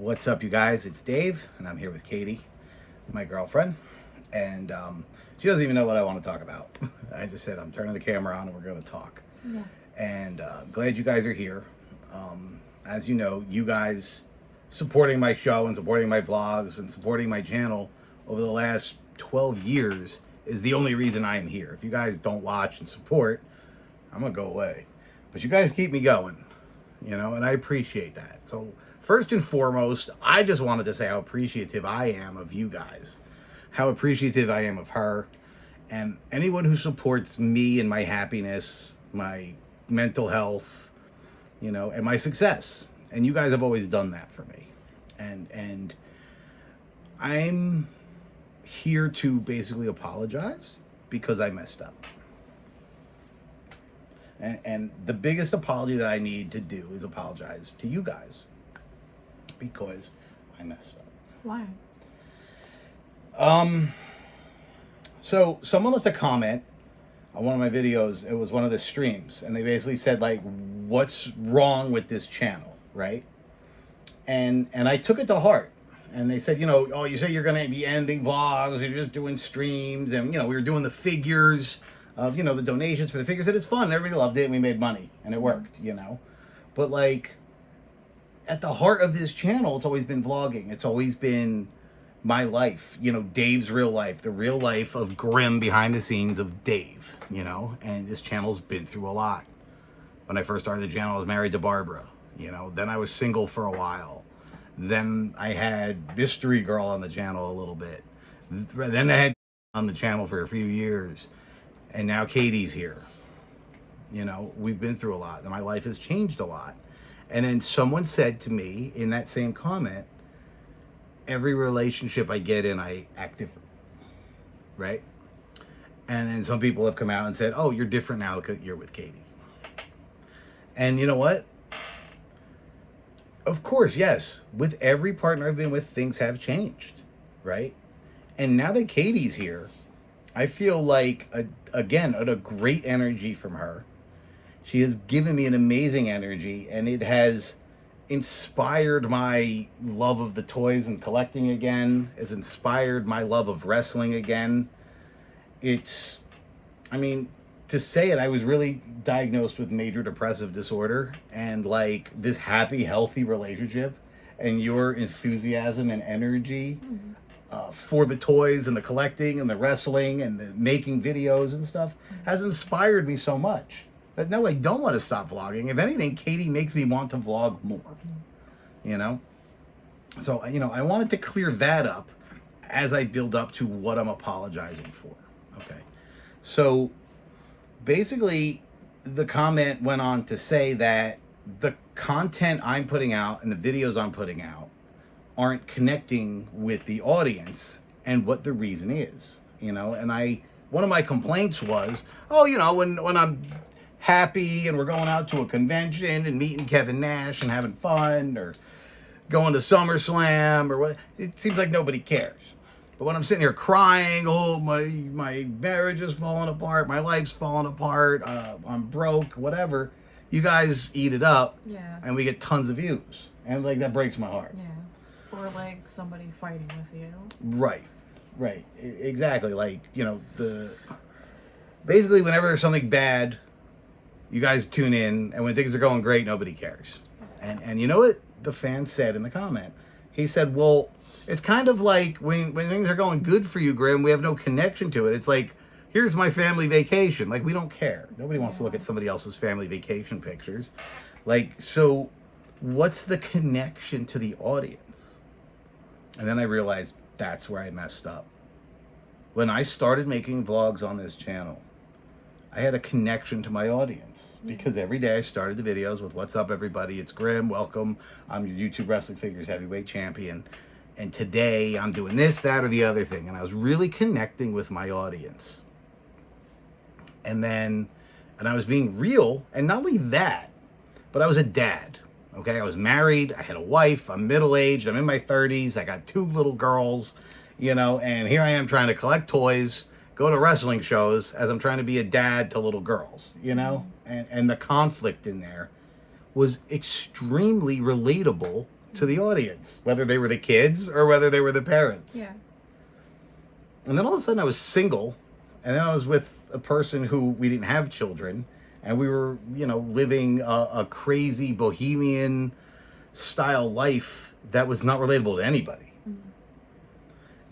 What's up, you guys? It's Dave, and I'm here with Katie, my girlfriend, and she doesn't even know what I want to talk about. I just said I'm turning the camera on and we're going to talk. Yeah. And I'm glad you guys are here. As you know, you guys supporting my show and supporting my vlogs and supporting my channel over the last 12 years is the only reason I am here. If you guys don't watch and support, I'm going to go away. But you guys keep me going, you know, and I appreciate that. So first and foremost, I just wanted to say how appreciative I am of you guys, how appreciative I am of her, and anyone who supports me and my happiness, my mental health, you know, and my success. And you guys have always done that for me. And I'm here to basically apologize because I messed up. And the biggest apology that I need to do is apologize to you guys because I messed up. Why? So someone left a comment on one of my videos. It was one of the streams, and they basically said, like, what's wrong with this channel, right? And I took it to heart. And they said, you know, oh, you say you're going to be ending vlogs, you're just doing streams, and, you know, we were doing the figures of, you know, the donations for the figures, and it's fun, everybody loved it, and we made money, and it worked, you know? But, like, at the heart of this channel, it's always been vlogging. It's always been my life, you know, Dave's real life, the real life of Grim behind the scenes of Dave, you know, and this channel's been through a lot. When I first started the channel, I was married to Barbara, you know, then I was single for a while. Then I had Mystery Girl on the channel a little bit. Then I had on the channel for a few years, and now Katie's here. You know, we've been through a lot, and my life has changed a lot. And then someone said to me in that same comment, every relationship I get in, I act different, right? And then some people have come out and said, oh, you're different now because you're with Katie. And you know what? Of course, yes. With every partner I've been with, things have changed, right? And now that Katie's here, I feel like, again, a great energy from her. She has given me an amazing energy, and it has inspired my love of the toys and collecting again. It's inspired my love of wrestling again. It's, I mean, to say it, I was really diagnosed with major depressive disorder, and like this happy, healthy relationship and your enthusiasm and energy for the toys and the collecting and the wrestling and the making videos and stuff has inspired me so much that no, I don't want to stop vlogging. If anything, Katie makes me want to vlog more, you know? So, you know, I wanted to clear that up as I build up to what I'm apologizing for, okay? So basically, the comment went on to say that the content I'm putting out and the videos I'm putting out aren't connecting with the audience and what the reason is, you know? And one of my complaints was, oh, you know, when I'm happy and we're going out to a convention and meeting Kevin Nash and having fun or going to SummerSlam or what, it seems like nobody cares. But when I'm sitting here crying, oh, my marriage is falling apart, my life's falling apart, I'm broke, whatever, you guys eat it up, Yeah. and we get tons of views. And, like, that breaks my heart. Yeah. Or like somebody fighting with you. Right. Exactly. Like, you know, basically whenever there's something bad, you guys tune in, and when things are going great, nobody cares. And you know what the fan said in the comment? He said, well, it's kind of like when things are going good for you, Grim, we have no connection to it. It's like, here's my family vacation. Like, we don't care. Nobody wants to look at somebody else's family vacation pictures. Like, so what's the connection to the audience? And then I realized that's where I messed up. When I started making vlogs on this channel, I had a connection to my audience because every day I started the videos with, what's up, everybody? It's Grim. Welcome. I'm your YouTube Wrestling Figures Heavyweight Champion. And today I'm doing this, that, or the other thing. And I was really connecting with my audience. And I was being real. And not only that, but I was a dad. Okay, I was married. I had a wife. I'm middle-aged. I'm in my 30s. I got 2 little girls, you know, and here I am trying to collect toys, go to wrestling shows as I'm trying to be a dad to little girls, you know? And the conflict in there was extremely relatable to the audience, whether they were the kids or whether they were the parents. Yeah. And then all of a sudden I was single, and then I was with a person who we didn't have children, and we were, living a crazy bohemian style life that was not relatable to anybody.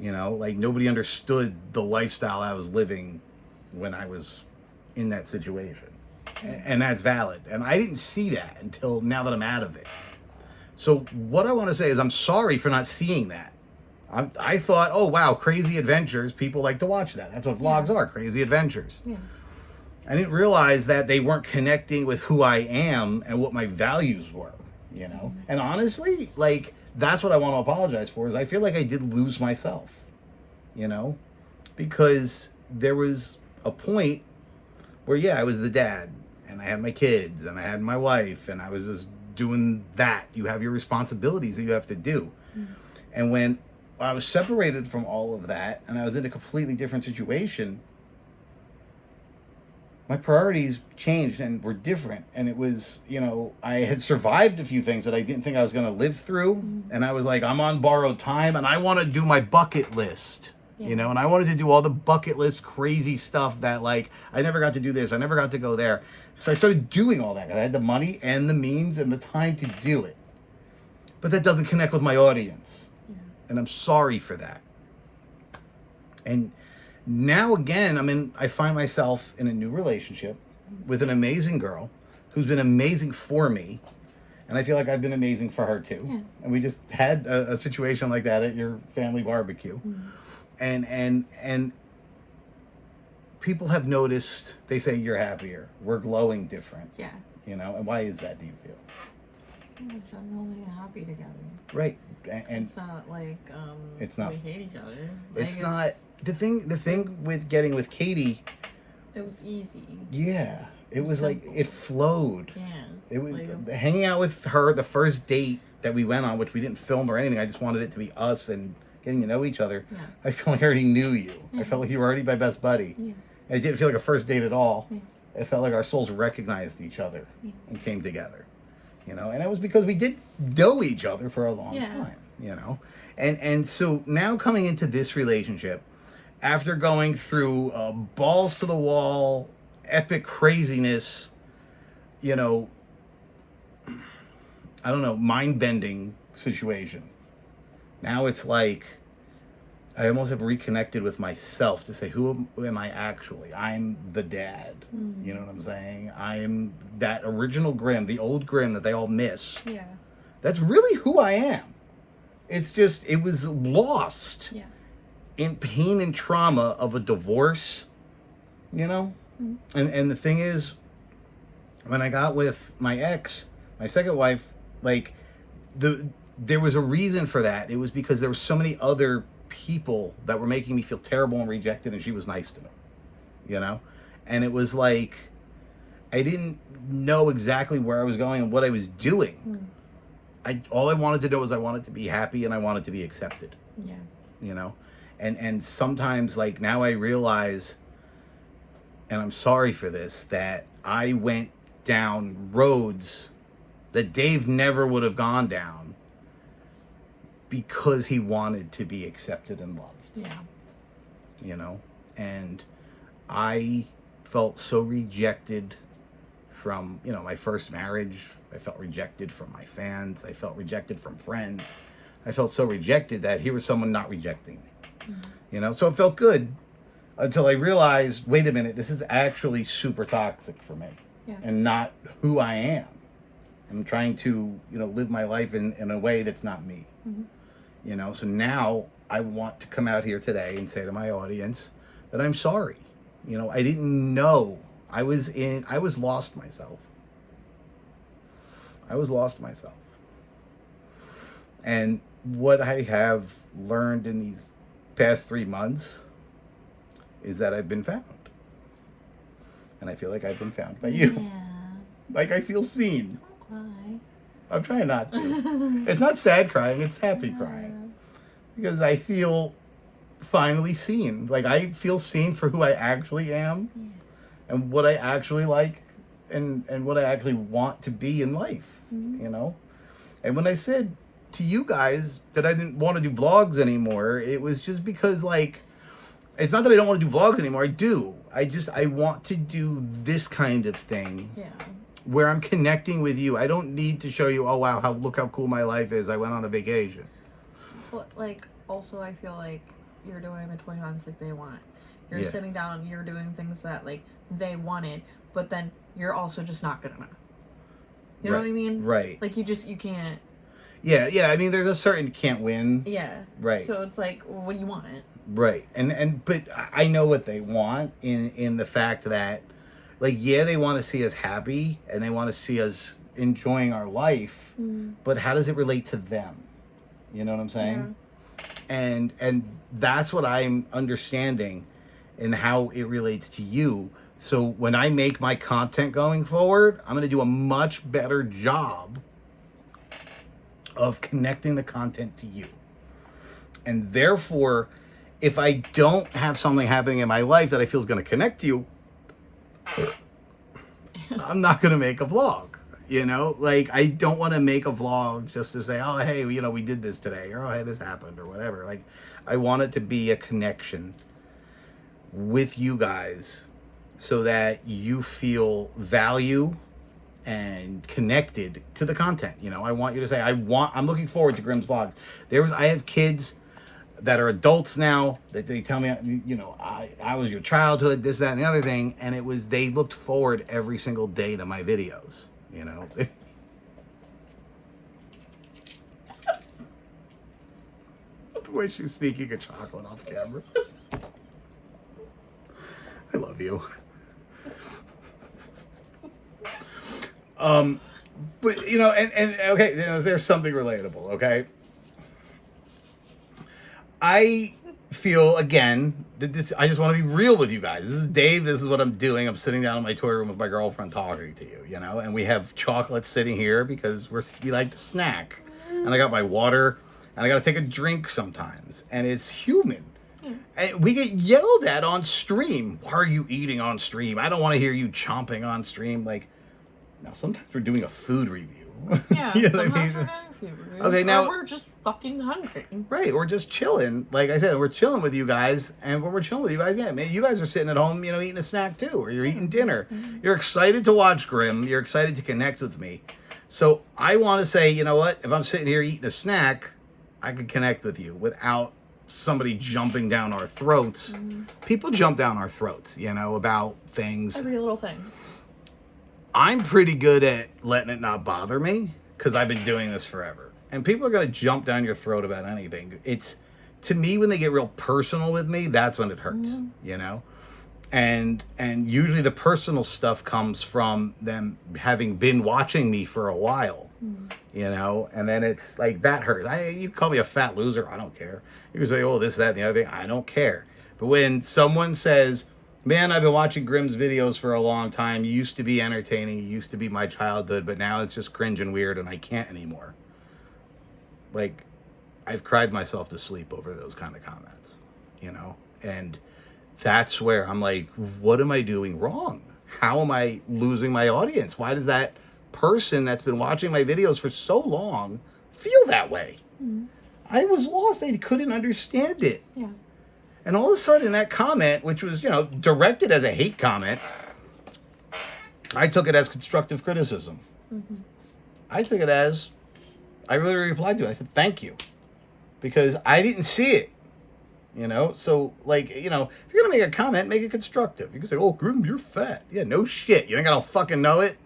Like nobody understood the lifestyle I was living when I was in that situation. And that's valid. And I didn't see that until now that I'm out of it. So what I want to say is I'm sorry for not seeing that. I thought, oh, wow, crazy adventures. People like to watch that. That's what vlogs are, crazy adventures. Yeah. I didn't realize that they weren't connecting with who I am and what my values were, And honestly, that's what I want to apologize for, is I feel like I did lose myself, Because there was a point where, I was the dad, and I had my kids, and I had my wife, and I was just doing that. You have your responsibilities that you have to do. And when I was separated from all of that, and I was in a completely different situation, my priorities changed and were different. And it was, I had survived a few things that I didn't think I was going to live through. And I was like, I'm on borrowed time, and I want to do my bucket list. And I wanted to do all the bucket list crazy stuff that, I never got to do this. I never got to go there. So I started doing all that. I had the money and the means and the time to do it. But that doesn't connect with my audience. Yeah. And I'm sorry for that. And now again, I find myself in a new relationship with an amazing girl who's been amazing for me. And I feel like I've been amazing for her too. Yeah. And we just had a situation like that at your family barbecue. And people have noticed, they say you're happier. We're glowing different. Yeah. And why is that, do you feel? We're generally happy together. Right. And it's not like it's not, we hate each other. It's not the thing with getting with Katie. It was easy. Yeah. It was like it flowed. Yeah. It was hanging out with her, the first date that we went on, which we didn't film or anything. I just wanted it to be us and getting to know each other. Yeah. I felt like I already knew you. I felt like you were already my best buddy. Yeah. And it didn't feel like a first date at all. Yeah. It felt like our souls recognized each other and came together. And it was because we did know each other for a long time, And so now coming into this relationship, after going through balls to the wall, epic craziness, I don't know, mind-bending situation. Now it's like I almost have reconnected with myself to say, who am I actually? I'm the dad. You know what I'm saying? I'm that original Grimm, the old Grimm that they all miss. Yeah. That's really who I am. It's just, it was lost in pain and trauma of a divorce, And the thing is, when I got with my ex, my second wife, there was a reason for that. It was because there were so many other people that were making me feel terrible and rejected, and she was nice to me, And it was like, I didn't know exactly where I was going and what I was doing. All I wanted to do was I wanted to be happy and I wanted to be accepted. Yeah. And sometimes, now I realize, and I'm sorry for this, that I went down roads that Dave never would have gone down because he wanted to be accepted and loved. Yeah. And I felt so rejected from, my first marriage. I felt rejected from my fans. I felt rejected from friends. I felt so rejected that here was someone not rejecting me. So it felt good until I realized, wait a minute, this is actually super toxic for me and not who I am. I'm trying to, live my life in a way that's not me. So now I want to come out here today and say to my audience that I'm sorry. I didn't know. I was lost myself. And what I have learned in these past 3 months is that I've been found. And I feel like I've been found by you. Yeah. I feel seen. Don't cry. I'm trying not to. It's not sad crying, it's happy crying. Because I feel finally seen. I feel seen for who I actually am. Yeah. And what I actually like and what I actually want to be in life. And when I said to you guys that I didn't want to do vlogs anymore. It was just because, like, it's not that I don't want to do vlogs anymore. I do. I want to do this kind of thing. Yeah. Where I'm connecting with you. I don't need to show you, oh wow, look how cool my life is. I went on a vacation. But like, also, I feel like you're doing the toy hunts like they want. You're Yeah. sitting down, you're doing things that like they wanted, but then you're also just not good enough. You know what I mean? Right. Like you can't. Yeah. I mean, there's a certain can't win. Yeah. Right. So it's like, well, what do you want? Right. But I know what they want in the fact that, like, yeah, they want to see us happy and they want to see us enjoying our life, but how does it relate to them? You know what I'm saying? Yeah. And that's what I'm understanding and how it relates to you. So when I make my content going forward, I'm going to do a much better job of connecting the content to you. And therefore, if I don't have something happening in my life that I feel is going to connect to you, I'm not going to make a vlog. You know, like, I don't want to make a vlog just to say, oh, hey, you know, we did this today, or oh, hey, this happened, or whatever. Like, I want it to be a connection with you guys so that you feel value and connected to the content. You know, I want you to say, I'm looking forward to Grimm's vlogs. I have kids that are adults now that they tell me, you know, I was your childhood, this, that, and the other thing. And they looked forward every single day to my videos, you know. The way she's sneaking a chocolate off camera. I love you. But, you know, and okay, you know, there's something relatable, okay? I feel, again, that I just want to be real with you guys. This is Dave. This is what I'm doing. I'm sitting down in my toy room with my girlfriend talking to you, you know, and we have chocolates sitting here because we like to snack. And I got my water, and I got to take a drink sometimes. And it's human. And we get yelled at on stream. Why are you eating on stream? I don't want to hear you chomping on stream. Like, now sometimes we're doing a food review. Yeah, You know what I sometimes mean? we're doing food reviews, Okay, now or we're just fucking hungry. Right, we're just chilling. Like I said, we're chilling with you guys, and when we're chilling with you guys, yeah, man, you guys are sitting at home, you know, eating a snack too, or you're eating dinner. You're excited to watch Grimm. You're excited to connect with me. So I want to say, you know what? If I'm sitting here eating a snack, I can connect with you without somebody jumping down our throats. People jump down our throats, you know, about things. Every little thing. I'm pretty good at letting it not bother me because I've been doing this forever. And people are going to jump down your throat about anything. It's, to me, when they get real personal with me, that's when it hurts, you know? And usually the personal stuff comes from them having been watching me for a while, you know? And then it's like, that hurts. You call me a fat loser, I don't care. You can say, oh, this, that, and the other thing, I don't care. But when someone says, man, I've been watching Grimm's videos for a long time. You used to be entertaining. You used to be my childhood, but now it's just cringe and weird and I can't anymore. Like, I've cried myself to sleep over those kind of comments, you know? And that's where I'm like, what am I doing wrong? How am I losing my audience? Why does that person that's been watching my videos for so long feel that way? I was lost. I couldn't understand it. Yeah. And all of a sudden, that comment, which was, you know, directed as a hate comment, I took it as constructive criticism. I took it as, I literally replied to it. I said, thank you. Because I didn't see it. You know? So, like, you know, if you're going to make a comment, make it constructive. You can say, oh, Grimm, you're fat. Yeah, no shit. You think I don't fucking know it?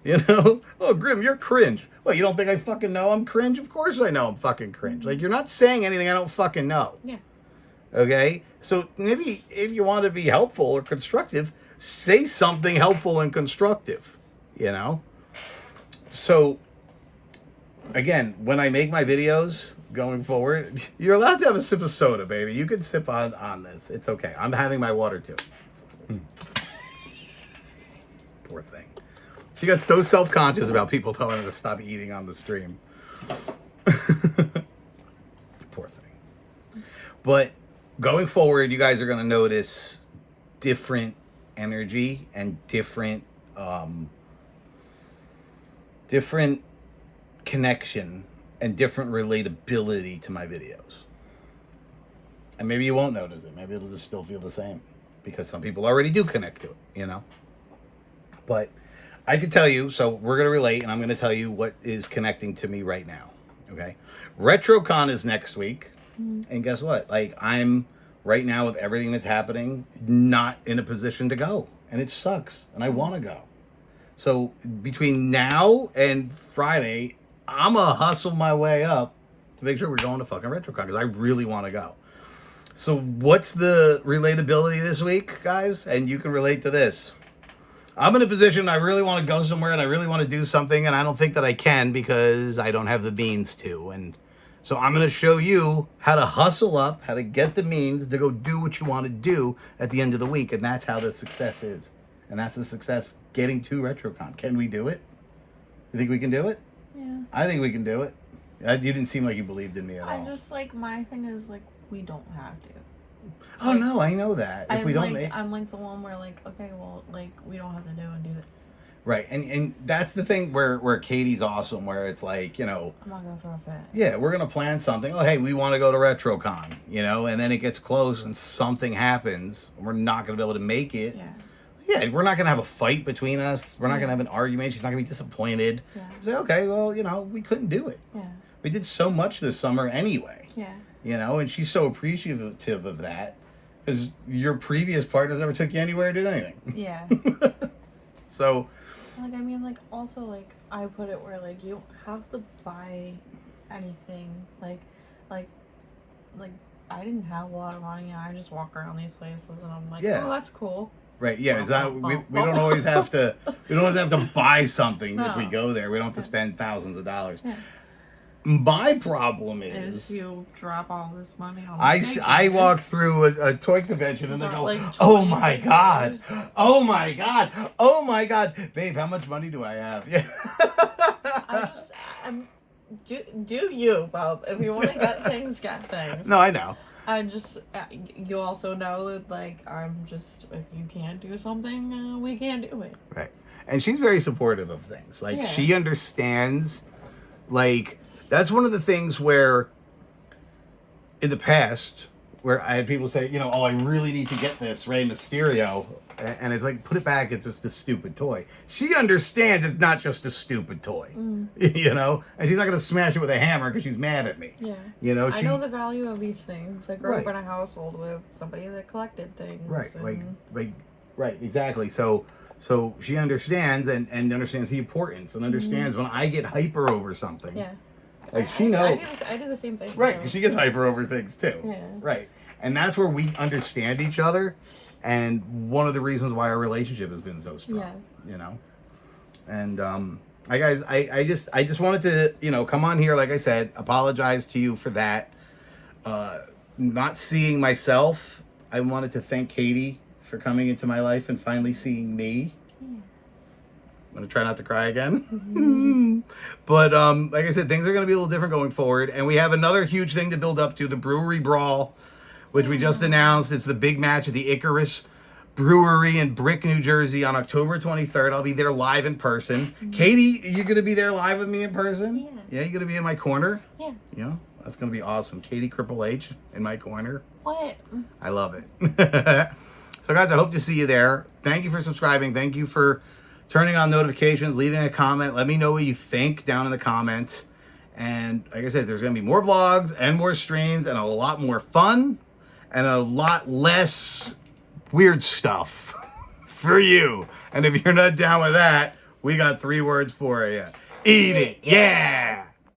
You know? Oh, Grimm, you're cringe. Well, you don't think I fucking know I'm cringe? Of course I know I'm fucking cringe. Like, you're not saying anything I don't fucking know. Yeah. Okay? So maybe if you want to be helpful or constructive, say something helpful and constructive, you know? So, again, when I make my videos going forward, you're allowed to have a sip of soda, baby. You can sip on this. It's okay. I'm having my water, too. Poor thing. She got so self-conscious about people telling her to stop eating on the stream. Poor thing. But going forward, you guys are going to notice different energy and different connection and different relatability to my videos. And maybe you won't notice it. Maybe it'll just still feel the same because some people already do connect to it, you know? But I can tell you, so we're going to relate, and I'm going to tell you what is connecting to me right now, okay? RetroCon is next week, and guess what? Like, I'm right now with everything that's happening, not in a position to go, and it sucks, and I want to go. So between now and Friday, I'm going to hustle my way up to make sure we're going to fucking RetroCon because I really want to go. So what's the relatability this week, guys? And you can relate to this. I'm in a position I really want to go somewhere and I really want to do something, and I don't think that I can because I don't have the means to. And so I'm going to show you how to hustle up, how to get the means to go do what you want to do at the end of the week. And that's how the success is. And that's the success getting to RetroCon. Can we do it? You think we can do it? Yeah. I think we can do it. You didn't seem like you believed in me at all. I just, like, my thing is, like, we don't have to. Oh, like, no, I know that. If we don't make... I'm like the one where, like, okay, well, like, we don't have to do this. Right, and that's the thing where Katie's awesome, where it's like, you know... I'm not going to throw a fit. Yeah, we're going to plan something. Oh, hey, we want to go to RetroCon, you know? And then it gets close and something happens. And we're not going to be able to make it. Yeah. Yeah, we're not going to have a fight between us. We're not going to have an argument. She's not going to be disappointed. Yeah. Say, okay, well, you know, we couldn't do it. Yeah. We did so much this summer anyway. Yeah. You know, and she's so appreciative of that. Because your previous partners never took you anywhere or did anything. Yeah. So... Like, I mean, like, also, like, I put it where, like, you don't have to buy anything. Like, I didn't have a lot of money, and I just walk around these places, and I'm like, yeah. Oh, that's cool. Right, yeah, it's not, we don't always have to, buy something if we go there. We don't have to spend thousands of dollars. Yeah. My problem is you drop all this money on I walk through a toy convention and they go, like oh my God, oh my God, oh my God. Babe, how much money do I have? Yeah. Do you, Bob. If you want to get things, get things. No, I know. You also know that, like, if you can't do something, we can't do it. Right. And she's very supportive of things. Like, she understands, like, that's one of the things where, in the past, where I had people say, you know, oh, I really need to get this Rey Mysterio. And it's like, put it back, it's just a stupid toy. She understands it's not just a stupid toy. You know? And she's not going to smash it with a hammer because she's mad at me. Yeah. You know, I know the value of these things. I grew up in a household with somebody that collected things. Right. Right, exactly. So she understands and understands the importance and understands when I get hyper over something. Yeah. Like, she knows. I do the same thing. Right, because she gets hyper over things, too. Yeah. Right. And that's where we understand each other, and one of the reasons why our relationship has been so strong. Yeah. You know? And, guys, I just wanted to, you know, come on here, like I said, apologize to you for that. Not seeing myself, I wanted to thank Katie for coming into my life and finally seeing me. I'm going to try not to cry again. But like I said, things are going to be a little different going forward. And we have another huge thing to build up to, the Brewery Brawl, which we just announced. It's the big match at the Icarus Brewery in Brick, New Jersey on October 23rd. I'll be there live in person. Katie, you going to be there live with me in person? Yeah. Yeah, you going to be in my corner? Yeah. You know, that's going to be awesome. Katie Triple H in my corner. What? I love it. So, guys, I hope to see you there. Thank you for subscribing. Thank you for turning on notifications, leaving a comment. Let me know what you think down in the comments. And like I said, there's going to be more vlogs and more streams and a lot more fun and a lot less weird stuff for you. And if you're not down with that, we got 3 words for you. Eat it. Yeah.